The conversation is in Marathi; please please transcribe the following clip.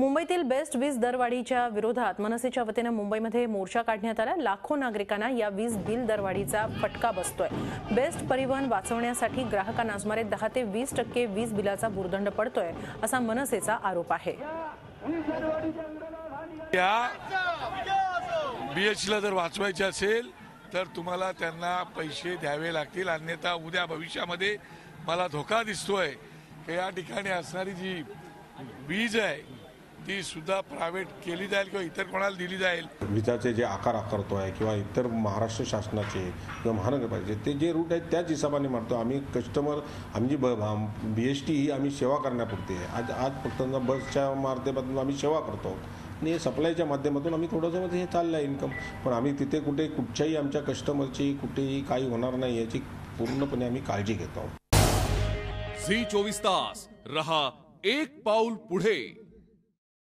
मुंबईतील बेस्ट वीज दरवाढीच्या विरोधात मनसेच्या वतीने मुंबईमध्ये मोर्चा काढण्यात आला। लाखो नागरिकांना या वीज बिल दरवाढीचा फटका बसतोय। बेस्ट परिवहन वाचवण्यासाठी ग्राहकांना सुमारे 10 ते 20% वीज बिलाचा भुर्दंड पडतोय, असा मनसेचा आरोप आहे। या बीएचला जर वाचवायचे असेल तर तुम्हाला त्यांना पैसे द्यावे लागतील, अन्यथा उद्या भविष्यामध्ये मला धोका दिसतोय की या ठिकाणी असणारी जी वीज आहे ती सुद्धा प्रायव्हेट केली जाईल किंवा इतर कोणाला दिली जाईल। विजाचे जे आकार आकारतोय किंवा इतर महाराष्ट्र शासनाचे किंवा महानगरपालिकेचे ते जे रूट आहेत त्याच हिशोबाने मारतो आम्ही। कस्टमर आमची बीएसटी ही आम्ही सेवा करण्यापुरती आहे। आज फक्त बसच्या माध्यमातून आम्ही सेवा करतो आणि सप्लायच्या माध्यमातून आम्ही थोडंसं हे चाललं आहे इन्कम, पण आम्ही तिथे कुठच्याही आमच्या कस्टमरची कुठेही काही होणार नाही याची पूर्णपणे आम्ही काळजी घेतो। झी 24 तास रहा एक पाऊल पुढे।